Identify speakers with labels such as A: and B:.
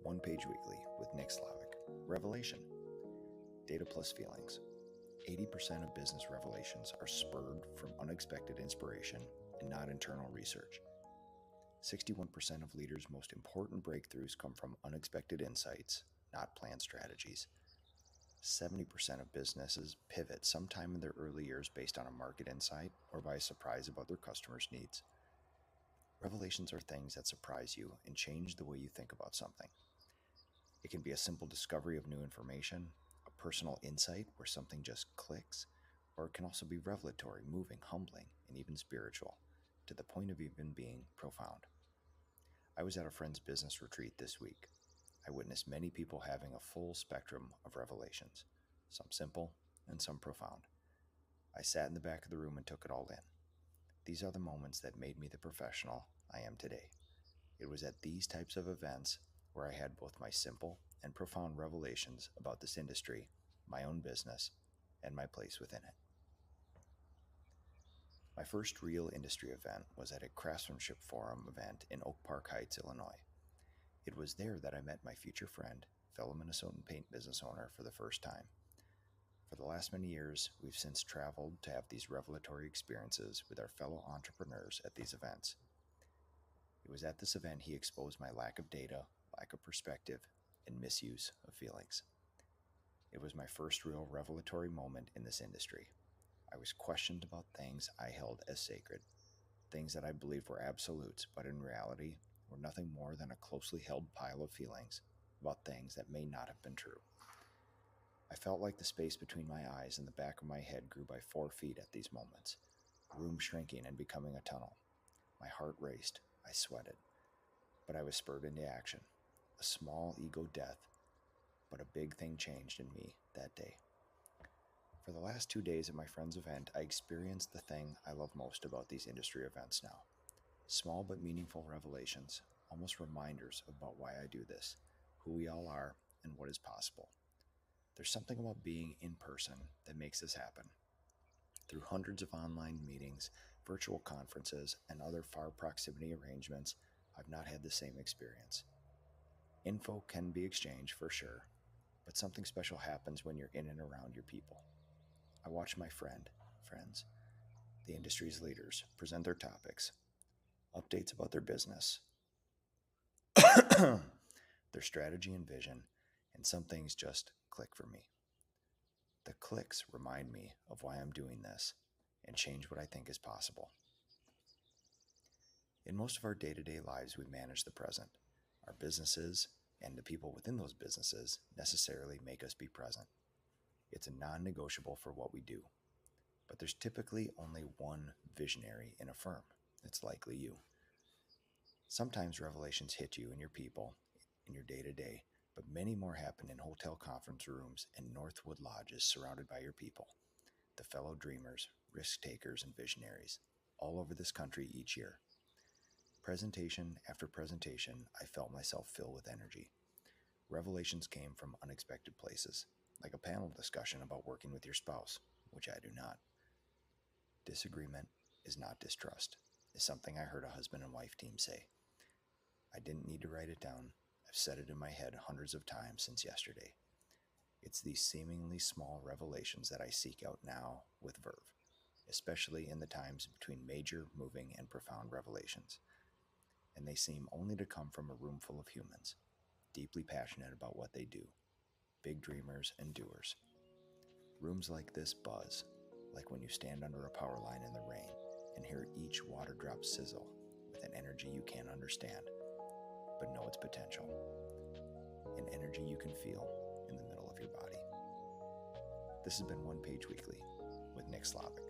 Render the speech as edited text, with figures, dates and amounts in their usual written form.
A: One Page Weekly with Nick Slavik. Revelation. Data plus feelings. 80% of business revelations are spurred from unexpected inspiration and not internal research. 61% of leaders' most important breakthroughs come from unexpected insights, not planned strategies. 70% of businesses pivot sometime in their early years based on a market insight or by a surprise about their customers' needs. Revelations are things that surprise you and change the way you think about something. It can be a simple discovery of new information, a personal insight where something just clicks, or it can also be revelatory, moving, humbling, and even spiritual, to the point of even being profound. I was at a friend's business retreat this week. I witnessed many people having a full spectrum of revelations, some simple and some profound. I sat in the back of the room and took it all in. These are the moments that made me the professional I am today. It was at these types of events where I had both my simple and profound revelations about this industry, my own business, and my place within it. My first real industry event was at a craftsmanship forum event in Oak Park Heights, Illinois. It was there that I met my future friend, fellow Minnesotan paint business owner, for the first time. For the last many years, we've since traveled to have these revelatory experiences with our fellow entrepreneurs at these events. It was at this event he exposed my lack of data, lack of perspective, and misuse of feelings. It was my first real revelatory moment in this industry. I was questioned about things I held as sacred, things that I believed were absolutes, but in reality were nothing more than a closely held pile of feelings about things that may not have been true. I felt like the space between my eyes and the back of my head grew by 4 feet at these moments, room shrinking and becoming a tunnel. My heart raced, I sweated, but I was spurred into action. A small ego death, but a big thing changed in me that day. For the last 2 days at my friend's event, I experienced the thing I love most about these industry events now. Small but meaningful revelations, almost reminders about why I do this, who we all are, and what is possible. There's something about being in person that makes this happen. Through hundreds of online meetings, virtual conferences, and other far proximity arrangements, I've not had the same experience. Info can be exchanged for sure, but something special happens when you're in and around your people. I watch my friends, the industry's leaders, present their topics, updates about their business, their strategy and vision, and some things just click for me. The clicks remind me of why I'm doing this and change what I think is possible. In most of our day-to-day lives, we manage the present. Our businesses and the people within those businesses necessarily make us be present. It's a non-negotiable for what we do. But there's typically only one visionary in a firm. It's likely you. Sometimes revelations hit you and your people in your day-to-day, but many more happen in hotel conference rooms and Northwood lodges surrounded by your people, the fellow dreamers, risk-takers, and visionaries, all over this country each year. Presentation after presentation, I felt myself fill with energy. Revelations came from unexpected places, like a panel discussion about working with your spouse, which I do not. Disagreement is not distrust, is something I heard a husband and wife team say. I didn't need to write it down. I've said it in my head hundreds of times since yesterday. It's these seemingly small revelations that I seek out now with verve, especially in the times between major, moving, and profound revelations. And they seem only to come from a room full of humans, deeply passionate about what they do, big dreamers and doers. Rooms like this buzz, like when you stand under a power line in the rain and hear each water drop sizzle with an energy you can't understand, but know its potential, an energy you can feel in the middle of your body. This has been One Page Weekly with Nick Slavik.